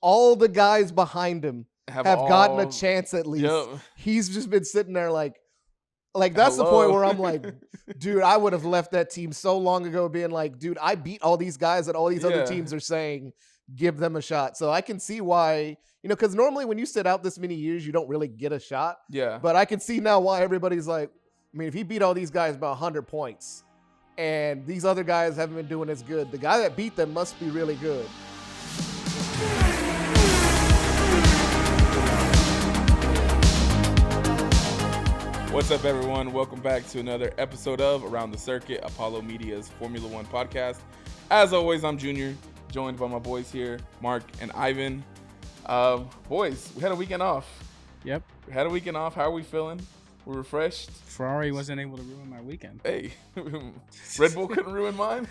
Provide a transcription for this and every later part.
all the guys behind him have gotten a chance at least. Yep. He's just been sitting there like that's the point where I'm like, dude, I would have left that team so long ago being like, dude, I beat all these guys that all these other teams are saying, give them a shot. So I can see why, because normally when you sit out this many years, you don't really get a shot. Yeah. But I can see now why everybody's like, I mean, if he beat all these guys by 100 points and these other guys haven't been doing as good, the guy that beat them must be really good. What's up, everyone? Welcome back to another episode of Around the Circuit, Apollo Media's Formula One podcast. As always, I'm Junior, joined by my boys here, Mark and Ivan. Boys, we had a weekend off. Yep. We had a weekend off. How are we feeling? We're refreshed. Ferrari wasn't able to ruin my weekend. Hey, Red Bull couldn't ruin mine.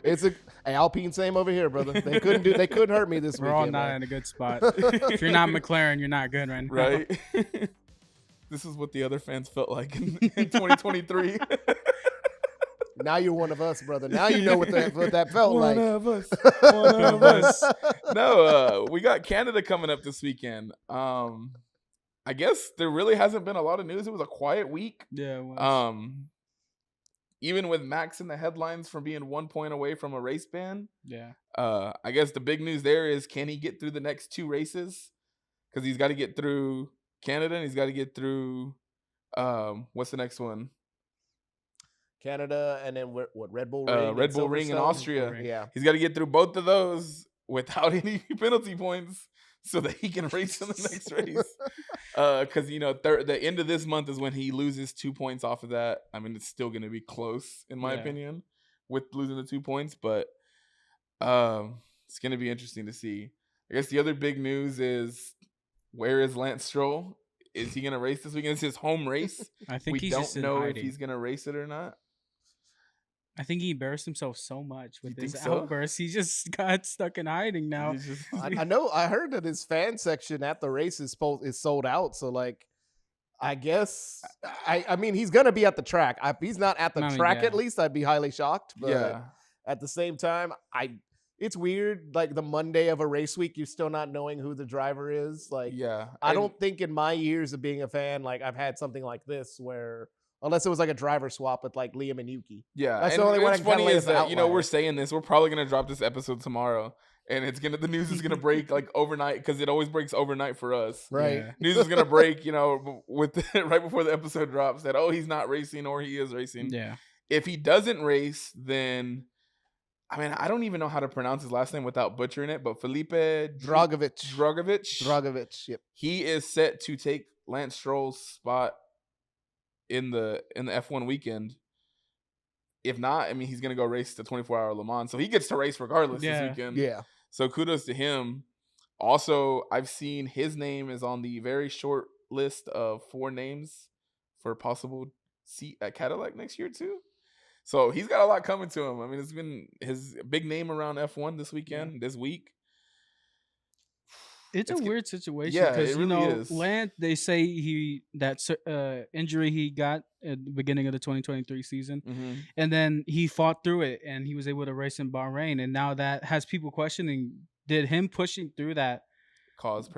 Hey, Alpine, same over here, brother. They couldn't hurt me this weekend. We're all not in a good spot. If you're not McLaren, you're not good right now. Right? This is what the other fans felt like in 2023. Now you're one of us, brother. Now you know what that felt like. One of us. No, we got Canada coming up this weekend. I guess there really hasn't been a lot of news. It was a quiet week. Yeah, it was. Even with Max in the headlines from being 1 point away from a race ban. Yeah. I guess the big news there is, can he get through the next two races? Because he's got to get through Canada and he's got to get through what's the next one? Canada, and then what? Red Bull Ring, Red Bull Ring in Austria. Yeah, he's got to get through both of those without any penalty points, so that he can race in the next race. Because the end of this month is when he loses 2 points off of that. I mean, it's still going to be close in my opinion with losing the 2 points, but it's going to be interesting to see. I guess the other big news is, where is Lance Stroll? Is he going to race this weekend? It's his home race. I think we don't know if he's going to race it or not. I think he embarrassed himself so much with his so? outbursts. He just got stuck in hiding now. I know. I heard that his fan section at the race is sold out. So, like, I guess I mean, he's gonna be at the track. If he's not at the track, at least I'd be highly shocked. But at the same time, it's weird. Like, the Monday of a race week, you're still not knowing who the driver is. Like, I don't think in my years of being a fan, like, I've had something like this where, unless it was like a driver swap with like Liam and Yuki. Yeah, that's and the only one. What's funny is that we're saying this. We're probably gonna drop this episode tomorrow, and the news is gonna break like overnight, because it always breaks overnight for us. Right. Yeah. News is gonna break, with right before the episode drops, that he's not racing or he is racing. Yeah. If he doesn't race, then I don't even know how to pronounce his last name without butchering it, but Felipe Dragovich. Yep. He is set to take Lance Stroll's spot in the F1 weekend. If not, he's gonna go race the 24-hour Le Mans, so he gets to race regardless this weekend. Yeah. So kudos to him. Also, I've seen his name is on the very short list of 4 names for possible seat at Cadillac next year too. So he's got a lot coming to him. It's been his big name around F1 this weekend, this week. It's a weird situation because it really is. Lance, they say that injury he got at the beginning of the 2023 season, and then he fought through it and he was able to race in Bahrain, and now that has people questioning, did him pushing through that cause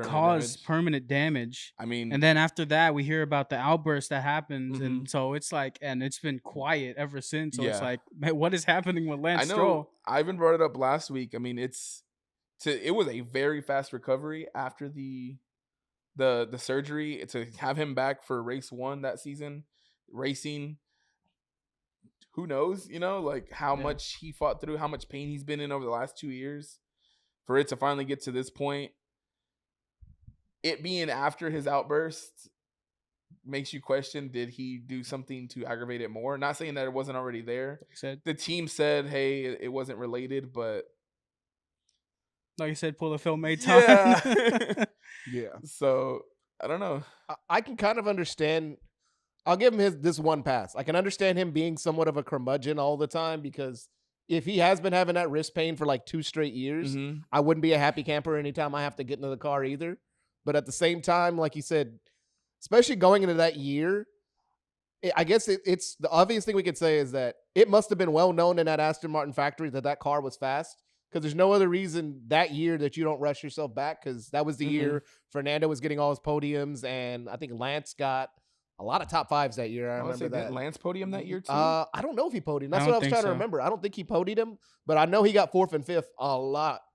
permanent damage? And then after that we hear about the outburst that happens, and so it's like, and it's been quiet ever since. So it's like, man, what is happening with Lance Stroll? Ivan brought it up last week. It was a very fast recovery after the surgery to have him back for race 1 that season racing. Who knows, like how much he fought through, how much pain he's been in over the last 2 years for it to finally get to this point. It being after his outburst makes you question, did he do something to aggravate it more? Not saying that it wasn't already there. The team said, hey, it wasn't related, but like you said, pull a Phil Maton. Yeah. So I don't know. I can kind of understand. I'll give him this one pass. I can understand him being somewhat of a curmudgeon all the time, because if he has been having that wrist pain for like 2 straight years, I wouldn't be a happy camper anytime I have to get into the car either. But at the same time, like you said, especially going into that year, I guess it's the obvious thing we could say is that it must have been well known in that Aston Martin factory that car was fast, because there's no other reason that year that you don't rush yourself back, because that was the year Fernando was getting all his podiums, and I think Lance got a lot of top fives that year. I remember that. Lance podium that year too? I don't know if he podiumed. That's what I was trying to remember. I don't think he podiumed him, but I know he got 4th and 5th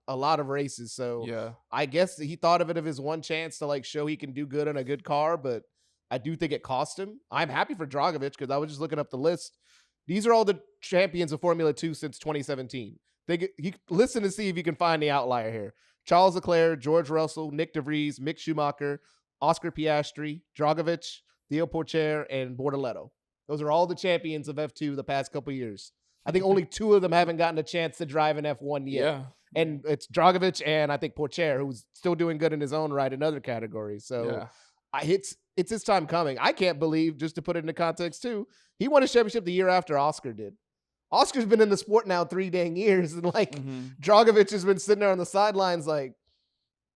a lot of races. So yeah, I guess he thought of it as his one chance to like show he can do good in a good car, but I do think it cost him. I'm happy for Dragovich because I was just looking up the list. These are all the champions of Formula 2 since 2017. Listen to see if you can find the outlier here. Charles Leclerc, George Russell, Nick DeVries, Mick Schumacher, Oscar Piastri, Dragovich, Theo Pourchaire, and Bortoletto. Those are all the champions of F2 the past couple years. I think only 2 of them haven't gotten a chance to drive in F1 yet. Yeah. And it's Dragovich and I think Pourchaire, who's still doing good in his own right in other categories. So it's his time coming. I can't believe, just to put it into context too, he won a championship the year after Oscar did. Oscar's been in the sport now 3 dang years, and like Dragovich has been sitting there on the sidelines like,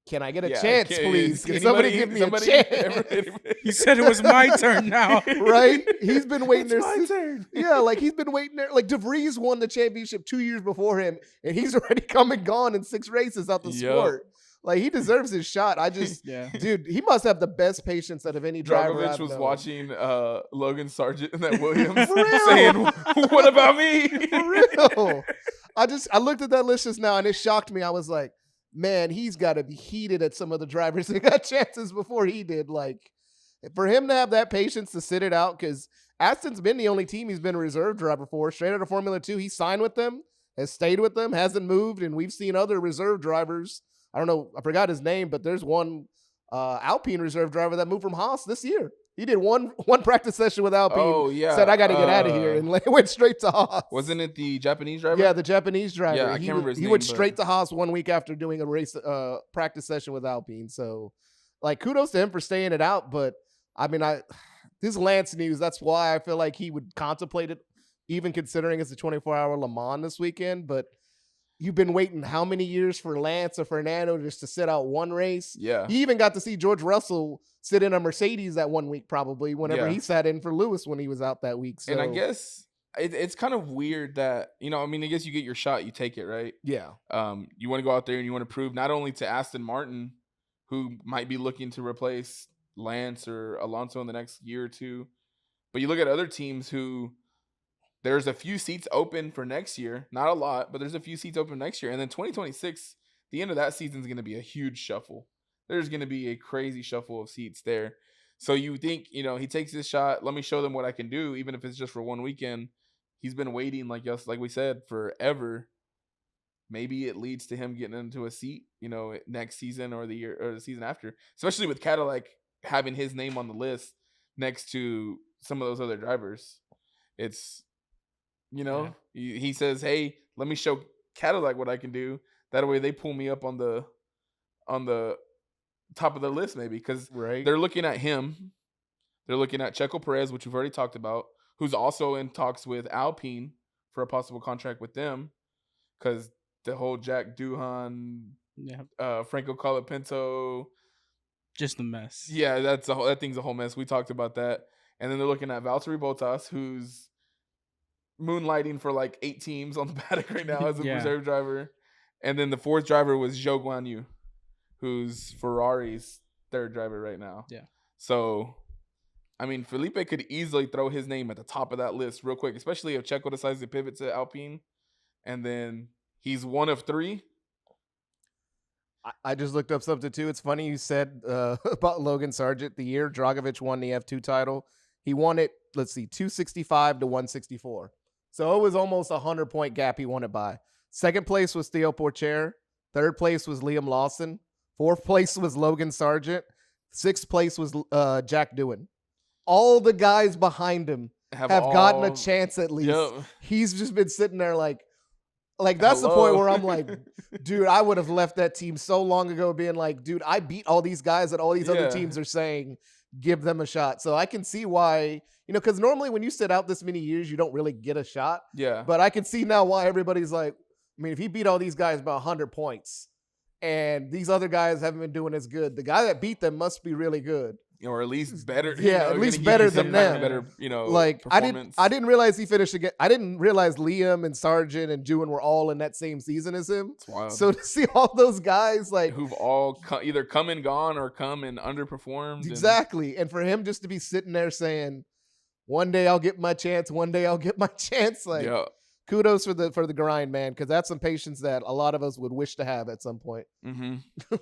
can I get a chance, please? Can somebody give me a chance? He said it was my turn now. Right? He's been waiting there. My turn. Yeah, like he's been waiting there. Like DeVries won the championship 2 years before him, and he's already come and gone in 6 races out the sport. Like, he deserves his shot. I just, dude, he must have the best patience out of any driver. Dragovich was watching Logan Sargent and that Williams saying, "What about me?" For real. I looked at that list just now and it shocked me. I was like, man, he's got to be heated at some of the drivers that got chances before he did. Like, for him to have that patience to sit it out, because Aston's been the only team he's been a reserve driver for. Straight out of Formula 2, he signed with them, has stayed with them, hasn't moved, and we've seen other reserve drivers. I don't know, I forgot his name, but there's one Alpine reserve driver that moved from Haas this year. He did one practice session with Alpine. Oh, yeah. Said, I got to get out of here, and went straight to Haas. Wasn't it the Japanese driver? Yeah, the Japanese driver. Yeah, I can't remember his name. He went straight to Haas 1 week after doing a race practice session with Alpine. So, like, kudos to him for staying it out. But, I mean, this Lance news, that's why I feel like he would contemplate it, even considering it's a 24-hour Le Mans this weekend. But you've been waiting how many years for Lance or Fernando just to sit out one race? Yeah. You even got to see George Russell sit in a Mercedes that 1 week, probably, whenever he sat in for Lewis when he was out that week. So. And I guess it's kind of weird that, I mean, I guess you get your shot, you take it, right? Yeah. You want to go out there and you want to prove not only to Aston Martin, who might be looking to replace Lance or Alonso in the next year or two, but you look at other teams who there's a few seats open for next year. Not a lot, but there's a few seats open next year. And then 2026, the end of that season is going to be a huge shuffle. There's going to be a crazy shuffle of seats there. So you think, he takes this shot. Let me show them what I can do, even if it's just for one weekend. He's been waiting, like we said, forever. Maybe it leads to him getting into a seat, next season or the year or the season after. Especially with Cadillac having his name on the list next to some of those other drivers. It's he says, hey, let me show Cadillac what I can do. That way they pull me up on the top of the list, maybe, because they're looking at him. They're looking at Checo Perez, which we've already talked about, who's also in talks with Alpine for a possible contract with them, because the whole Jack Doohan, Franco Colapinto, just a mess. Yeah, that thing's a whole mess. We talked about that. And then they're looking at Valtteri Bottas, who's moonlighting for like 8 teams on the paddock right now as a reserve driver. And then the 4th driver was Zhou Guanyu, who's Ferrari's 3rd driver right now. Yeah. So, I mean, Felipe could easily throw his name at the top of that list real quick, especially if Checo decides to pivot to Alpine. And then he's one of 3. I just looked up something too. It's funny you said about Logan Sargent. The year Dragovich won the F2 title, he won it, 265 to 164. So it was almost a 100-point gap he won it by. 2nd place was Theo Pourchaire. 3rd place was Liam Lawson. 4th place was Logan Sargent. 6th place was Jack Doohan. All the guys behind him have gotten a chance at least. Yep. He's just been sitting there like that's the point where I'm like, dude, I would have left that team so long ago being like, dude, I beat all these guys that all these other teams are saying, give them a shot. So I can see why, because normally when you sit out this many years, you don't really get a shot. Yeah. But I can see now why everybody's like, I mean, if he beat all these guys by 100 points and these other guys haven't been doing as good, the guy that beat them must be really good. or at least better. At least better than them. Better, like performance. I didn't realize he finished again. I didn't realize Liam and Sargent and Jewin were all in that same season as him. It's wild. So to see all those guys like who've all either come and gone or come and underperformed. Exactly. And for him just to be sitting there saying, one day I'll get my chance, one day I'll get my chance. Like kudos for the grind, man, because that's some patience that a lot of us would wish to have at some point. Mm-hmm.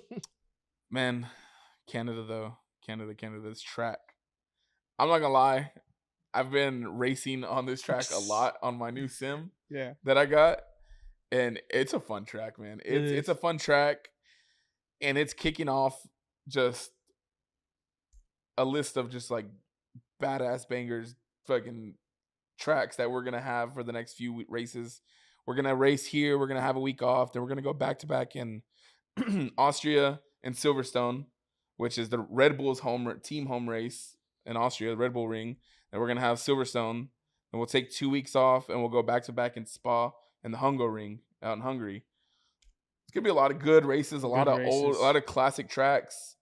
Man, Canada, this track. I'm not gonna lie, I've been racing on this track a lot on my new sim that I got, and it's a fun track, man. It's a fun track, and it's kicking off just a list of just like badass bangers, fucking tracks that we're gonna have for the next few races. We're gonna race here. We're gonna have a week off. Then we're gonna go back to back in Austria and Silverstone, which is the Red Bull's team home race in Austria, the Red Bull Ring. And we're gonna have Silverstone, and we'll take 2 weeks off, and we'll go back to back in Spa and the Hungaroring out in Hungary. It's gonna be a lot of good races, a lot of classic tracks.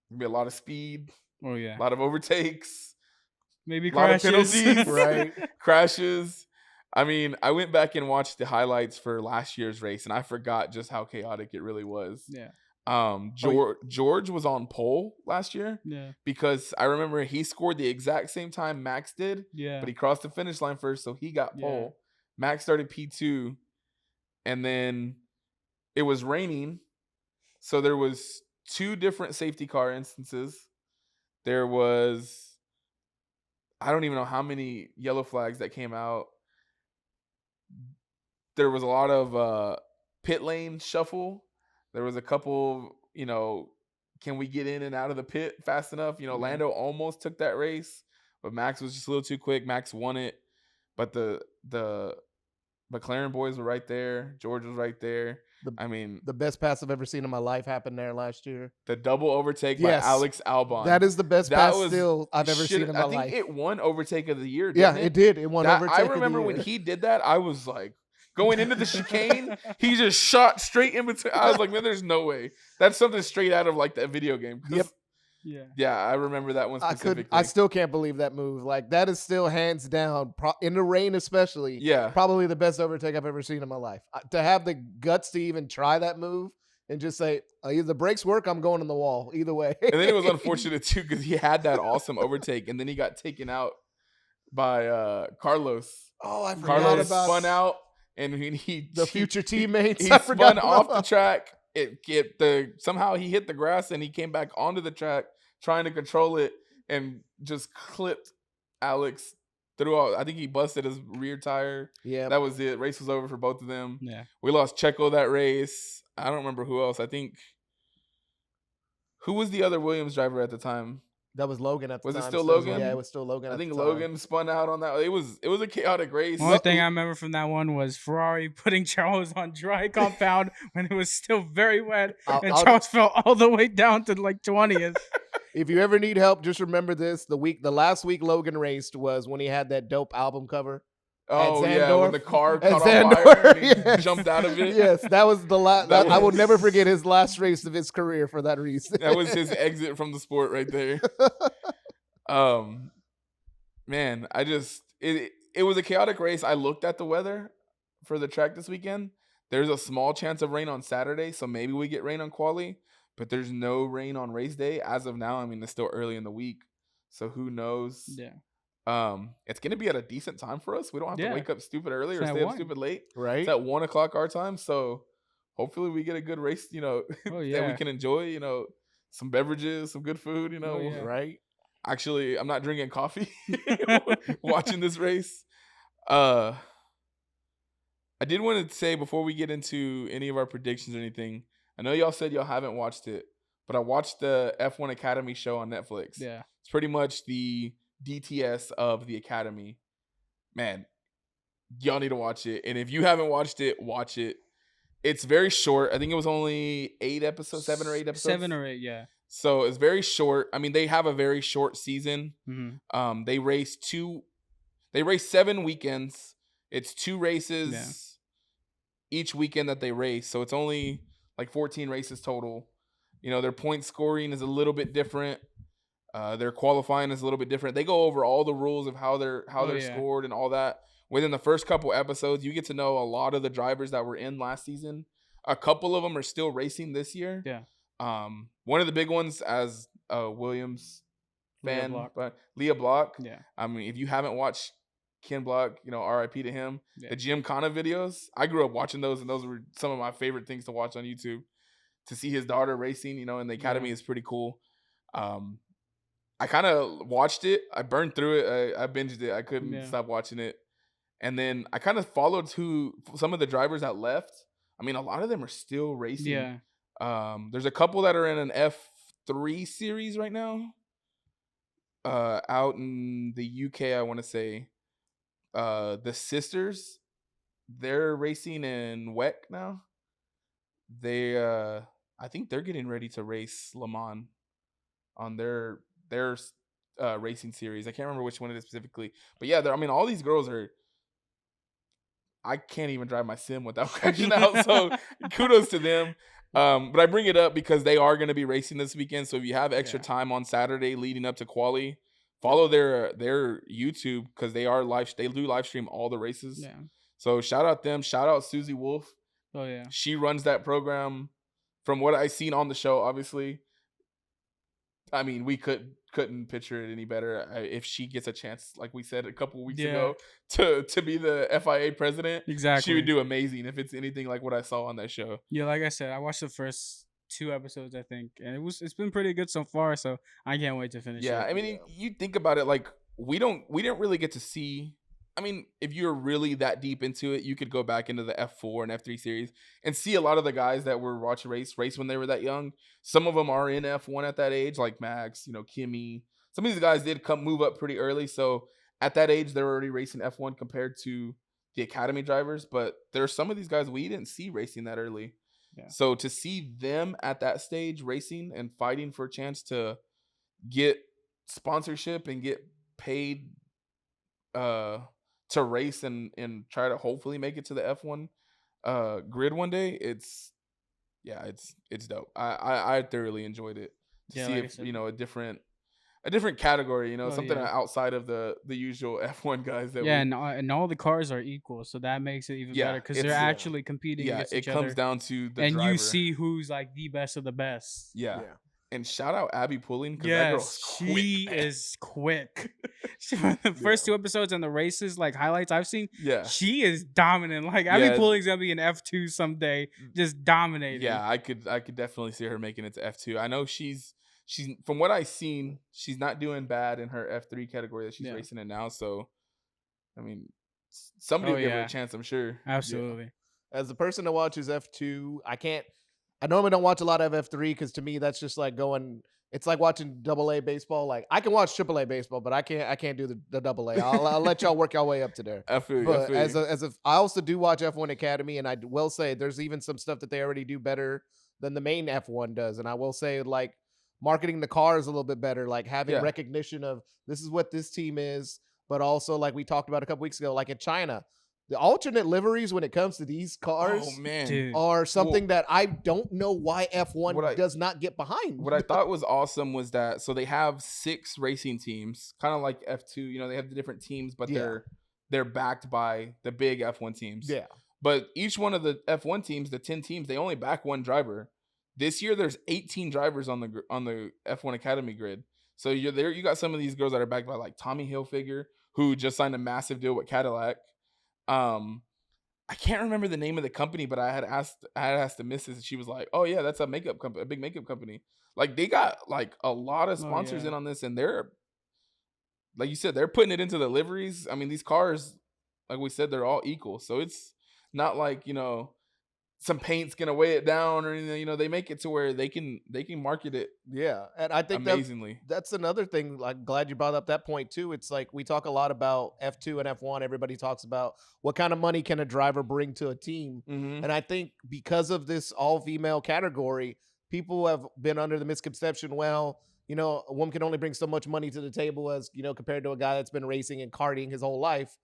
Gonna be a lot of speed. Oh yeah, a lot of overtakes. Maybe a lot of penalties, right? Crashes. I mean, I went back and watched the highlights for last year's race, and I forgot just how chaotic it really was. Yeah. George was on pole last year. Yeah. Because I remember he scored the exact same time Max did. Yeah. But he crossed the finish line first, so he got pole. Max started P2, and then it was raining, so there was 2 different safety car instances. There was, I don't even know how many yellow flags that came out. There was a lot of pit lane shuffle. There was a couple, can we get in and out of the pit fast enough? Lando almost took that race, but Max was just a little too quick. Max won it, but the McLaren boys were right there. George was right there. The best pass I've ever seen in my life happened there last year. The double overtake by Alex Albon. That is the best pass I've ever seen in my life. I think it won overtake of the year, it did. It won overtake of the year. I remember when he did that, I was like, going into the chicane, he just shot straight in between. I was like, man, there's no way. That's something straight out of like that video game. Yep. Yeah, I remember that one specifically. I still can't believe that move. Like, that is still hands down, in the rain especially, probably the best overtake I've ever seen in my life. To have the guts to even try that move and just say, either the brakes work, I'm going on the wall. Either way. And then it was unfortunate, too, because he had that awesome overtake, and then he got taken out by Carlos. Oh, I forgot Carlos about spun out, and the future teammates. He spun off the track. Somehow he hit the grass, and he came back onto the track, trying to control it, and just clipped Alex throughout. I think he busted his rear tire. Yeah, that was it. Race was over for both of them. Yeah, we lost Checo that race. I don't remember who else. I think who was the other Williams driver at the time? That was Logan at the time. Was it still Logan? Yeah, it was still Logan. I think Logan spun out on that. It was a chaotic race. The only thing I remember from that one was Ferrari putting Charles on dry compound when it was still very wet, and Charles fell all the way down to like 20th. If you ever need help, just remember this: the last week Logan raced was when he had that dope album cover. Oh yeah, when the car caught on fire and he jumped out of it. Yes, that was the last. I will never forget his last race of his career for that reason. That was his exit from the sport right there. Man, it was a chaotic race. I looked at the weather for the track this weekend. There's a small chance of rain on Saturday, so maybe we get rain on quali, but there's no rain on race day as of now. I mean, it's still early in the week, so who knows? Yeah. It's gonna be at a decent time for us. We don't have to wake up stupid early or stay up stupid late. Right. It's at 1:00 our time, so hopefully we get a good race. That we can enjoy. Some beverages, some good food. Right. Actually, I'm not drinking coffee watching this race. I did want to say before we get into any of our predictions or anything, I know y'all said y'all haven't watched it, but I watched the F1 Academy show on Netflix. Yeah. It's pretty much the DTS of the Academy. Man, y'all need to watch it. And if you haven't watched it, watch it. It's very short. I think it was only 8 episodes, 7 or 8 episodes. 7 or 8, yeah. So it's very short. I mean, they have a very short season. Mm-hmm. They race 7 weekends. It's 2 races each weekend that they race. So it's only like 14 races total. Their point scoring is a little bit different. Their qualifying is a little bit different. They go over all the rules of how they're scored and all that. Within the first couple episodes, you get to know a lot of the drivers that were in last season. A couple of them are still racing this year. Yeah. One of the big ones, as a Williams fan, but Leah Block. Yeah. I mean, if you haven't watched Ken Block, RIP to him. Yeah. The Gymkhana videos, I grew up watching those, and those were some of my favorite things to watch on YouTube. To see his daughter racing, in the academy is pretty cool. I kind of watched it. I burned through it. I binged it. I couldn't stop watching it. And then I kind of followed some of the drivers that left. I mean, a lot of them are still racing. Yeah. There's a couple that are in an F3 series right now. Out in the UK, I want to say. The sisters, they're racing in WEC now. They, I think they're getting ready to race Le Mans on their racing series. I can't remember which one it is specifically, but yeah, all these girls are. I can't even drive my sim without crashing out. So kudos to them. But I bring it up because they are going to be racing this weekend. So if you have extra time on Saturday leading up to quali, follow their YouTube because they do live stream all the races. Yeah. So shout out them. Shout out Susie Wolf. Oh yeah. She runs that program. From what I seen on the show, obviously. I mean, we couldn't picture it any better. If she gets a chance, like we said a couple weeks ago, to be the FIA president, exactly, she would do amazing if it's anything like what I saw on that show. Yeah, like I said, I watched the first 2 episodes, I think, and it's been pretty good so far. So I can't wait to finish. Yeah, it. I mean, you think about it, like we didn't really get to see. I mean, if you're really that deep into it, you could go back into the F4 and F3 series and see a lot of the guys that were watching race when they were that young. Some of them are in F1 at that age, like Max, Kimi. Some of these guys did move up pretty early. So at that age, they're already racing F1 compared to the academy drivers. But there are some of these guys we didn't see racing that early. Yeah. So to see them at that stage racing and fighting for a chance to get sponsorship and get paid to race and try to hopefully make it to the F1 grid one day, it's dope. I thoroughly enjoyed it. To see if a different category, something outside of the usual F1 guys that and all the cars are equal, so that makes it even better because they're actually competing against each other. It comes down to the and driver. You see who's like the best of the best. Yeah. And shout out Abby Pulling. Yes, she is quick. The first 2 episodes and the races, like highlights I've seen, she is dominant. Like Abby Pulling's gonna be an F2 someday, just dominating. Yeah, I could definitely see her making it to F2. I know she's from what I've seen, she's not doing bad in her F3 category that she's racing in now. So, I mean, somebody will give her a chance, I'm sure. Absolutely. Yeah. As a person that watches F2, I normally don't watch a lot of F3 because to me that's just like it's like watching AA baseball. Like I can watch AAA baseball, but I can't do the AA. I'll let y'all work your way up to there. I feel but I also do watch F1 Academy, and I will say there's even some stuff that they already do better than the main F1 does. And I will say like marketing the cars a little bit better, like having recognition of this is what this team is, but also like we talked about a couple weeks ago, like in China. The alternate liveries when it comes to these cars are something that I don't know why F1 does not get behind. What I thought was awesome was that, so they have 6 racing teams, kind of like F2, they have the different teams, but they're backed by the big F1 teams. Yeah. But each one of the F1 teams, the 10 teams, they only back one driver. This year, there's 18 drivers on the F1 Academy grid. So you got some of these girls that are backed by like Tommy Hilfiger, who just signed a massive deal with Cadillac. I can't remember the name of the company, but I had asked the missus, and she was like, "Oh yeah, that's a makeup company, a big makeup company." Like they got like a lot of sponsors in on this, and they're, like you said, they're putting it into the liveries. I mean, these cars, like we said, they're all equal, so it's not like some paint's gonna weigh it down or anything. They make it to where they can market it. Yeah, and I think amazingly. That's another thing. Like, glad you brought up that point too. It's like we talk a lot about F2 and F1. Everybody talks about what kind of money can a driver bring to a team, and I think because of this all-female category, people have been under the misconception. Well, a woman can only bring so much money to the table as compared to a guy that's been racing and karting his whole life.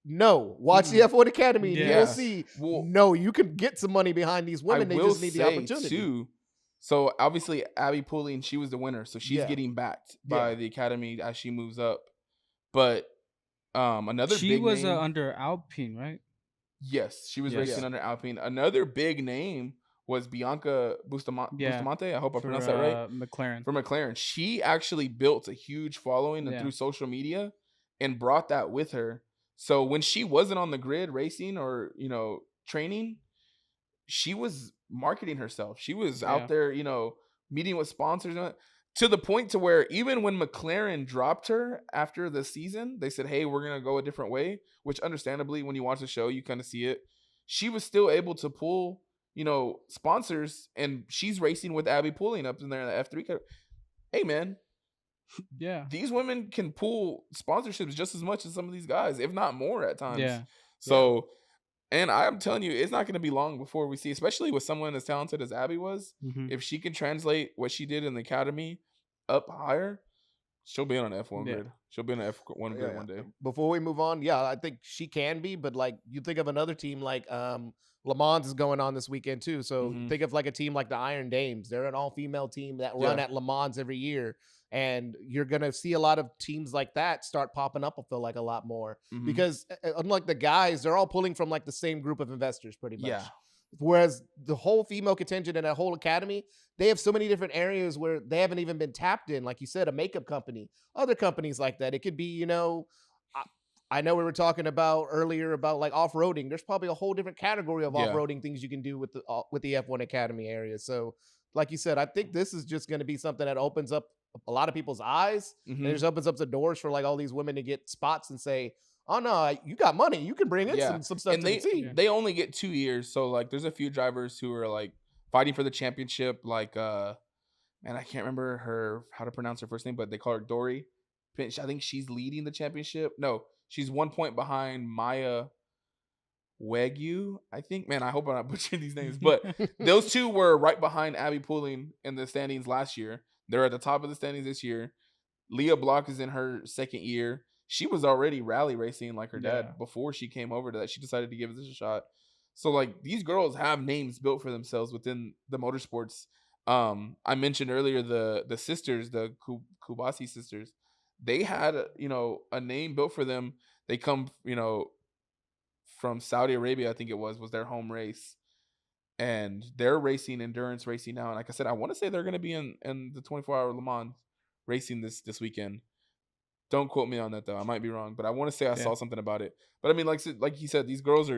No, watch the F1 Academy and you'll see. Well, no, you can get some money behind these women. They just need the opportunity. Too, So obviously Abby Pulling, she was the winner, so she's Yeah. getting backed by the academy as she moves up. But another She big was name, under Alpine, right? yes, she was Yes. racing under Alpine. Another big name was Bianca Bustamante. I hope I pronounced that right. McLaren. For McLaren, she actually built a huge following and through social media, and brought that with her. So when she wasn't on the grid racing or training, she was marketing herself. She was out there, meeting with sponsors, to the point to where even when McLaren dropped her after the season, they said, "Hey, we're gonna go a different way." Which, understandably, when you watch the show, you kind of see it. She was still able to pull, sponsors, and she's racing with Abby Pulling up in there in the F3. Hey, man, these women can pull sponsorships just as much as some of these guys, if not more at times. Yeah. So. And I'm telling you, it's not going to be long before we see, especially with someone as talented as Abby was, if she can translate what she did in the academy up higher, she'll be on an F1 grid. She'll be on an F1 grid one day. Before we move on, I think she can be, but like you think of another team like Le Mans is going on this weekend too. So think of like a team like the Iron Dames. They're an all-female team that run at Le Mans every year. And you're going to see a lot of teams like that start popping up, I feel like, a lot more. Because unlike the guys, they're all pulling from like the same group of investors pretty much. Yeah. Whereas the whole female contingent and that whole academy, they have so many different areas where they haven't even been tapped in. Like you said, a makeup company, other companies like that. It could be, I know we were talking about earlier about like off-roading. There's probably a whole different category of off-roading things you can do with the F1 Academy area. So like you said, I think this is just going to be something that opens up a lot of people's eyes, and it just opens up the doors for like all these women to get spots and say, "Oh no, you got money, you can bring in some stuff." And they only get 2 years, so like there's a few drivers who are like fighting for the championship. Like man, I can't remember how to pronounce her first name, but they call her Dory. I think she's leading the championship. No, she's 1 point behind Maya Wagyu, I think. Man, I hope I'm not butchering these names, but those two were right behind Abby Pulling in the standings last year. They're at the top of the standings this year. Leah Block is in her second year. She was already rally racing like her dad before she came over to that. She decided to give this a shot. So like these girls have names built for themselves within the motorsports. I mentioned earlier the sisters, the Kubasi sisters. They had a name built for them. They come from Saudi Arabia, I think it was their home race. And they're racing endurance racing now. And like I said, I want to say they're going to be in the 24-hour Le Mans racing this weekend. Don't quote me on that, though. I might be wrong. But I want to say I saw something about it. But I mean, like you said, these girls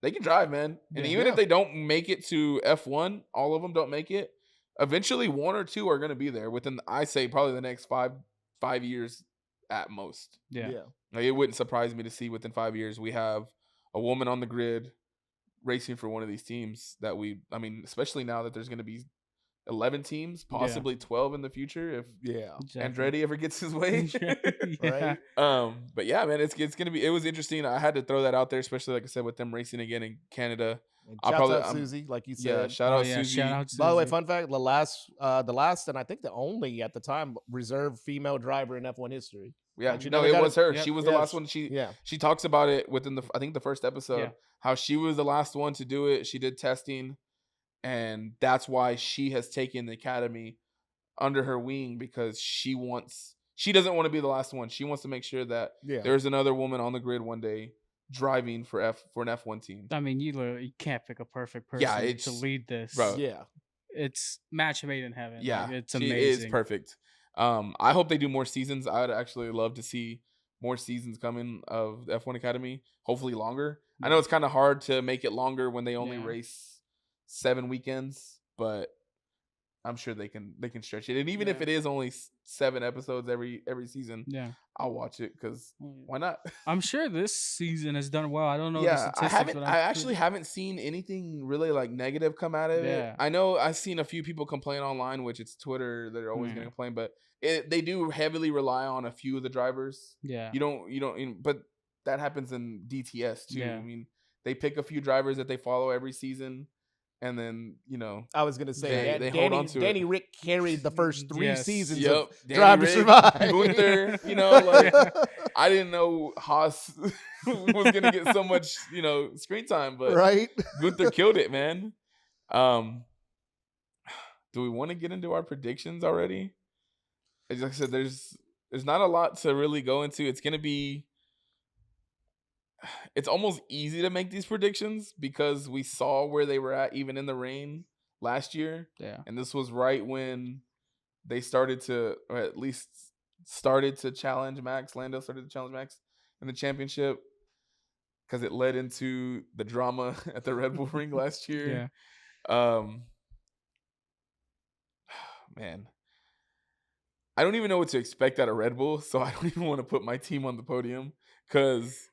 they can drive, man. And even if they don't make it to F1, all of them don't make it. Eventually, one or two are going to be there within, I say, probably the next five years at most. Yeah. Like, it wouldn't surprise me to see within 5 years we have a woman on the grid racing for one of these teams that especially now that there's going to be 11 teams, possibly 12 in the future if Andretti ever gets his way. Right. But yeah, man, it's going to be, it was interesting. I had to throw that out there, especially like I said, with them racing again in Canada. Shout out Susie, like you said. Yeah, shout out Susie. By the way, fun fact, the last and I think the only at the time reserve female driver in F1 history. Yeah, it was her. She was the last one. She talks about it within I think the first episode, how she was the last one to do it. She did testing, and that's why she has taken the academy under her wing, because she doesn't want to be the last one. She wants to make sure that there's another woman on the grid one day driving for an F1 team. I mean, you can't pick a perfect person to lead this. Bro. Yeah. It's match made in heaven. Yeah. Like, it's amazing. It is perfect. I hope they do more seasons. I'd actually love to see more seasons coming of the F1 Academy. Hopefully longer. I know it's kind of hard to make it longer when they only race 7 weekends, but I'm sure they can stretch it. And even if it is only 7 episodes every season, I'll watch it, because why not? I'm sure this season has done well. I don't know the statistics. I actually haven't seen anything really like negative come out of it. I know I've seen a few people complain online, which it's Twitter, they're always going to complain, but they do heavily rely on a few of the drivers. Yeah. You don't, but that happens in DTS too. Yeah. I mean, they pick a few drivers that they follow every season. And then, I was going to say, they hold on to Danny Rick carried the first 3 seasons of Danny Drive to Rick, Survive. Gunther, I didn't know Haas was going to get so much, screen time, but right? Gunther killed it, man. Do do we want to get into our predictions already? Like I said, there's not a lot to really go into. It's almost easy to make these predictions because we saw where they were at even in the rain last year. Yeah. And this was right when they started to, or at least started to challenge Max. Lando started to challenge Max in the championship because it led into the drama at the Red Bull ring last year. Yeah. Man. I don't even know what to expect out of Red Bull, so I don't even want to put my team on the podium because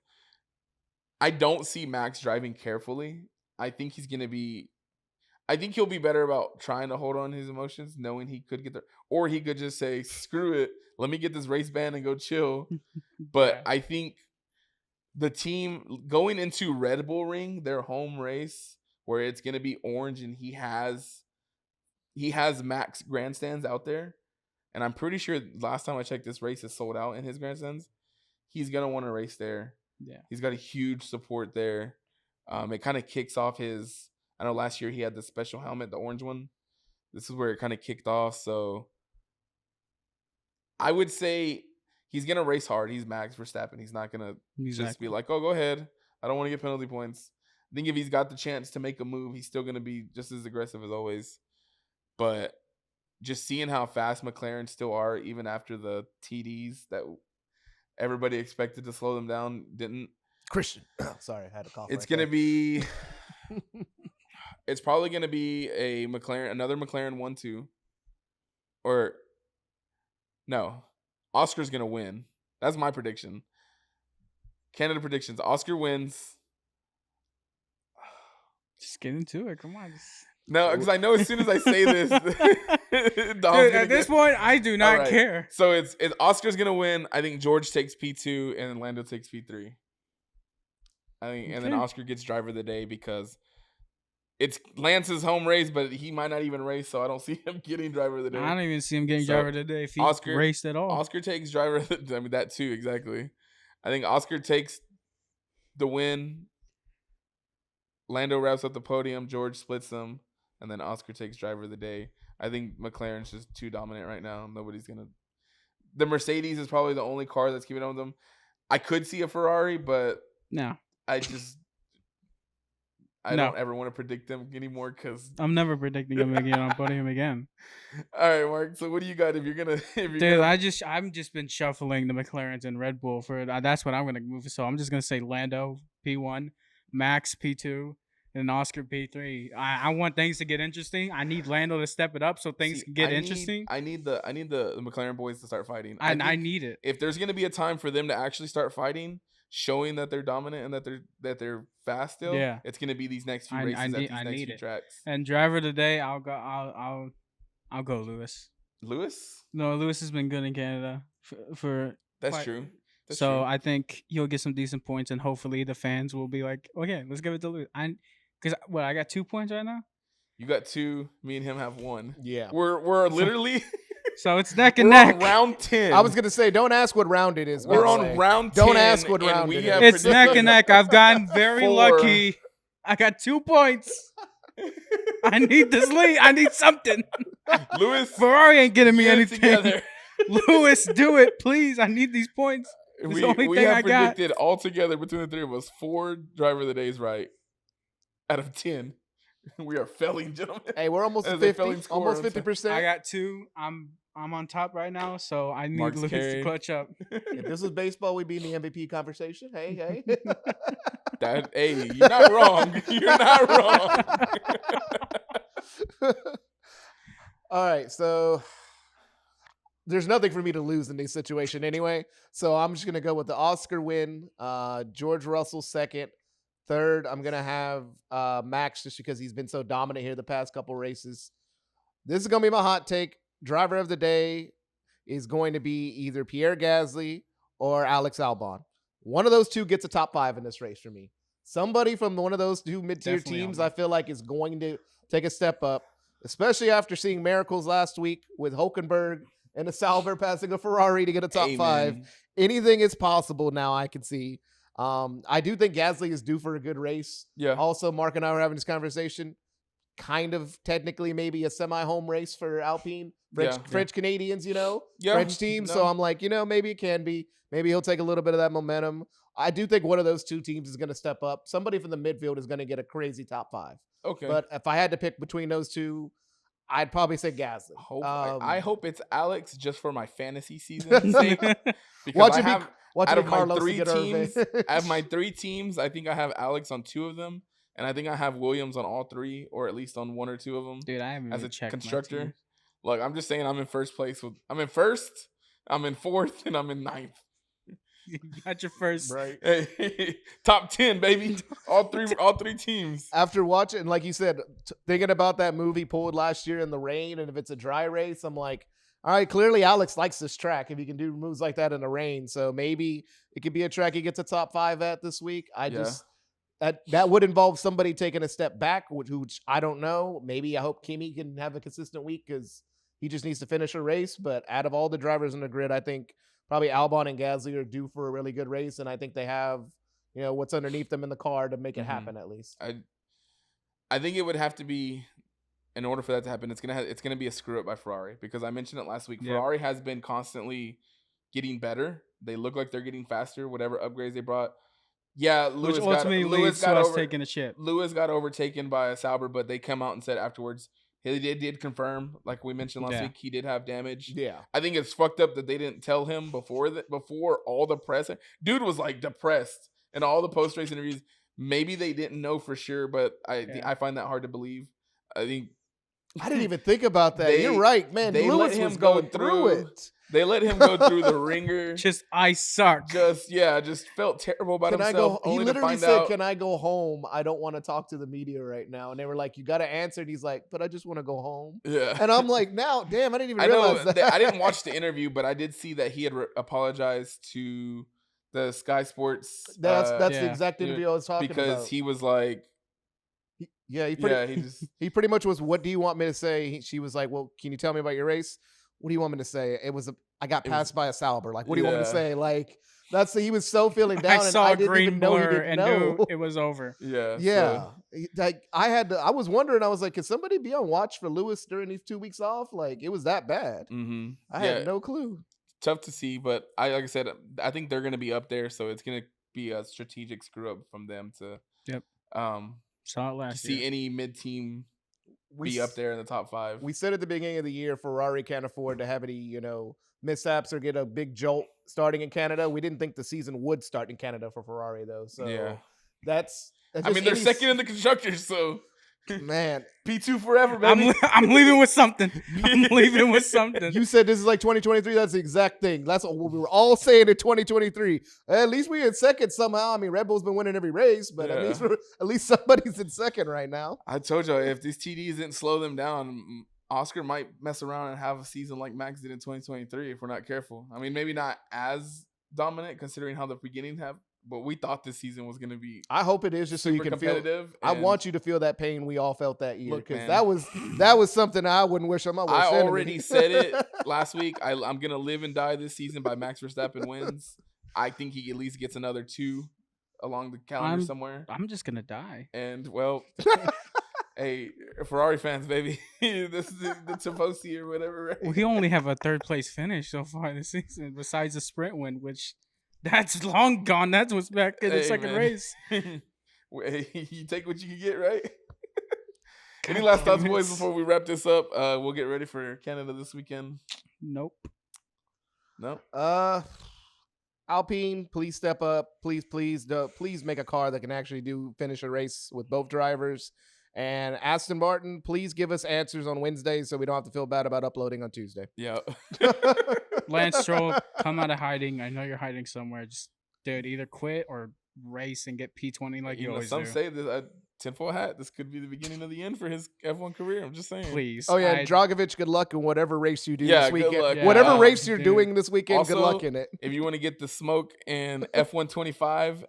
I don't see Max driving carefully. I think he'll be better about trying to hold on his emotions, knowing he could get there. Or he could just say, screw it, let me get this race ban and go chill. But I think the team going into Red Bull Ring, their home race, where it's going to be orange and he has Max grandstands out there. And I'm pretty sure last time I checked, this race is sold out in his grandstands. He's going to want to race there. Yeah. He's got a huge support there. It kind of kicks off his, I know last year he had the special helmet, the orange one. This is where it kind of kicked off. So I would say he's going to race hard. He's Max Verstappen. He's not going to just be like, oh, go ahead. I don't want to get penalty points. I think if he's got the chance to make a move, he's still going to be just as aggressive as always. But just seeing how fast McLaren still are, even after the TDs that everybody expected to slow them down, didn't. Christian. Sorry, I had a cough. It's going to be... It's probably going to be another McLaren 1-2. Or, no. Oscar's going to win. That's my prediction. Canada predictions. Oscar wins. Just get into it. Come on. No, because I know as soon as I say this, dude, at this point, I do not care. So it's Oscar's going to win. I think George takes P2 and then Lando takes P3. And then Oscar gets driver of the day because it's Lance's home race, but he might not even race, so I don't see him getting driver of the day. I don't even see him getting driver of the day if he raced at all. Oscar takes driver of the day. I mean, that too, exactly. I think Oscar takes the win. Lando wraps up the podium. George splits them. And then Oscar takes driver of the day. I think McLaren's just too dominant right now. Nobody's going to... The Mercedes is probably the only car that's keeping up with them. I could see a Ferrari, but... No. I don't ever want to predict them anymore because I'm never predicting him again on podium again. All right, Mark. So what do you got if you're gonna? I've just been shuffling the McLarens and Red Bull that's what I'm gonna move. So I'm just gonna say Lando P1, Max P2, and Oscar P3. I want things to get interesting. I need Lando to step it up so things can get interesting. I need the McLaren boys to start fighting. I need it. If there's gonna be a time for them to actually start fighting, showing that they're dominant and that they're fast still, it's gonna be these next few races at these next few tracks. And driver of the day, I'll go Lewis. Lewis? No, Lewis has been good in Canada for that's true. So I think he'll get some decent points, and hopefully the fans will be like, okay, let's give it to Lewis. Because I got 2 points right now. You got 2. Me and him have 1. Yeah, we're literally. So it's neck and neck. On round 10. I was gonna say, don't ask what round it is. We're on round 10. Don't ask what round it is. It's neck and neck. I've gotten very lucky. I got 2 points. I need this lead. I need something. Lewis, Ferrari ain't getting me anything. Lewis, do it, please. I need these points. We have predicted all together between the three of us 4 driver of the days right out of 10. We are failing, gentlemen. Hey, we're almost 50. Almost 50%. I got 2. I'm on top right now, so I need Lewis to clutch up. If this was baseball, we'd be in the MVP conversation. Hey. Hey, you're not wrong. You're not wrong. All right, so there's nothing for me to lose in this situation anyway. So I'm just going to go with the Oscar win, George Russell second. Third, I'm going to have Max just because he's been so dominant here the past couple races. This is going to be my hot take. Driver of the day is going to be either Pierre Gasly or Alex Albon. One of those two gets a top 5 in this race for me. Somebody from one of those 2 mid-tier teams I feel like is going to take a step up, especially after seeing miracles last week with Hülkenberg and a Sauber passing a Ferrari to get a top 5. Anything is possible now, I can see. I do think Gasly is due for a good race. Yeah. Also, Mark and I were having this conversation. kind of technically maybe a semi-home race for Alpine. Yeah. French Canadians, Yeah, French team. So I'm like, maybe it can be. Maybe he'll take a little bit of that momentum. I do think one of those two teams is going to step up. Somebody from the midfield is going to get a crazy top 5. Okay. But if I had to pick between those two, I'd probably say Gasly. I hope it's Alex just for my fantasy season sake. Watch out of my 3 teams, out of my 3 teams, I think I have Alex on 2 of them, and I think I have Williams on all 3, or at least on 1 or 2 of them. Dude, I haven't as even a checked constructor. Look, I'm just saying I'm in first place I'm in first, I'm in 4th, and I'm in 9th. You got your first, right? Hey, top 10, baby. All three teams. After watching, like you said, thinking about that movie pulled last year in the rain, and if it's a dry race, I'm like, all right, clearly Alex likes this track if he can do moves like that in the rain. So maybe it could be a track he gets a top 5 at this week. That would involve somebody taking a step back, which I don't know. Maybe I hope Kimi can have a consistent week because he just needs to finish a race. But out of all the drivers in the grid, I think probably Albon and Gasly are due for a really good race, and I think they have what's underneath them in the car to make it happen at least. I think it would have to be, in order for that to happen, it's gonna be a screw up by Ferrari, because I mentioned it last week. Yeah. Ferrari has been constantly getting better. They look like they're getting faster. Whatever upgrades they brought. Yeah, Lewis got taking a chip. Lewis got overtaken by a Sauber, but they come out and said afterwards he did confirm, like we mentioned last week, he did have damage. Yeah, I think it's fucked up that they didn't tell him before all the press. Dude was like depressed in all the post race interviews. Maybe they didn't know for sure, but I find that hard to believe. I didn't even think about that. You're right, man. Lewis was going through it. They let him go through the ringer. Just I suck. Just felt terrible about himself. He literally said, "Can I go home? I don't want to talk to the media right now." And they were like, "You got to answer." And he's like, "But I just want to go home." Yeah. And I'm like, "Now, damn, I didn't even realize that." I didn't watch the interview, but I did see that he had apologized to the Sky Sports. That's the exact interview I was talking about. Because he was like, he pretty much was, "What do you want me to say?" She was like, "Well, can you tell me about your race? What do you want me to say?" I got passed by a Sauber. Like, what do you want me to say? Like, he was so feeling down. I saw and I didn't green even know he didn't know. Knew it was over. Yeah. Yeah. So. Like, I was wondering, I was like, could somebody be on watch for Lewis during these 2 weeks off? Like, it was that bad. Mm-hmm. I had no clue. Tough to see, but like I said, I think they're going to be up there. So it's going to be a strategic screw up from them to, saw it last year. See any mid-team be up there in the top 5. We said at the beginning of the year, Ferrari can't afford to have any, mishaps or get a big jolt starting in Canada. We didn't think the season would start in Canada for Ferrari, though. So that's they're second in the constructors, so man, P2 forever, baby. I'm leaving with something. You said this is like 2023. That's the exact thing. That's what we were all saying in 2023. At least we in second somehow. I mean, Red Bull's been winning every race, but at least somebody's in second right now. I told you, if these TDs didn't slow them down, Oscar might mess around and have a season like Max did in 2023 if we're not careful. I mean, maybe not as dominant considering how the beginning have, but we thought this season was going to be. I hope it is, just so you can feel. I want you to feel that pain we all felt that year, because that was something I wouldn't wish on my worst enemy. I already said it last week. I'm going to live and die this season by Max Verstappen wins. I think he at least gets another 2 along the calendar somewhere. I'm just going to die. And hey, Ferrari fans, baby. This is the Tifosi or whatever, right? We only have a 3rd place finish so far this season, besides the sprint win, which that's long gone. That's what's back in the second race. You take what you can get, right? Any last thoughts, boys, before we wrap this up? We'll get ready for Canada this weekend. Nope. Alpine, please step up. Please make a car that can actually finish a race with both drivers. And Aston Martin, please give us answers on Wednesday so we don't have to feel bad about uploading on Tuesday. Yeah. Lance Stroll, come out of hiding. I know you're hiding somewhere. Just, dude, either quit or race and get P20 like you always do. Some say that tinfoil hat, this could be the beginning of the end for his F1 career. I'm just saying. Please. Oh, yeah. Dragovich, good luck in whatever race you do this weekend. Good luck. Whatever race you're doing this weekend, also, good luck in it. If you want to get the smoke in F125,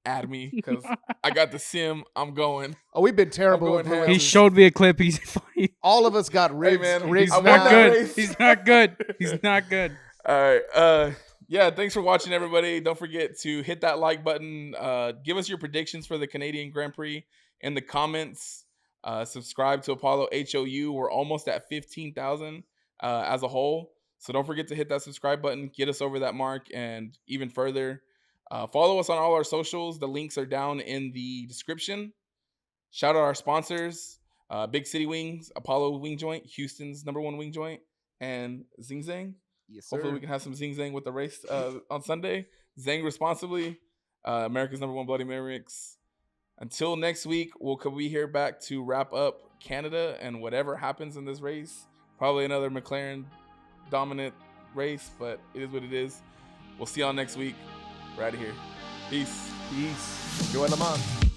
add me, because I got the sim. I'm going. Oh, we've been terrible. He showed me a clip. He's funny. All of us got rigs. Hey, man, he's not good. He's not good. He's not good. All right. Yeah, thanks for watching, everybody. Don't forget to hit that like button. Give us your predictions for the Canadian Grand Prix in the comments. Subscribe to Apollo HOU. We're almost at 15,000 as a whole. So don't forget to hit that subscribe button. Get us over that mark and even further. Follow us on all our socials. The links are down in the description. Shout out our sponsors. Big City Wings, Apollo Wing Joint, Houston's #1 wing joint, and Zing Zang. Yes, sir. Hopefully we can have some Zing Zang with the race on Sunday. Zang responsibly. America's #1 Bloody Mary mix. Until next week, we'll be here back to wrap up Canada and whatever happens in this race. Probably another McLaren dominant race, but it is what it is. We'll see y'all next week. We're out of here. Peace. Peace. Enjoy the month.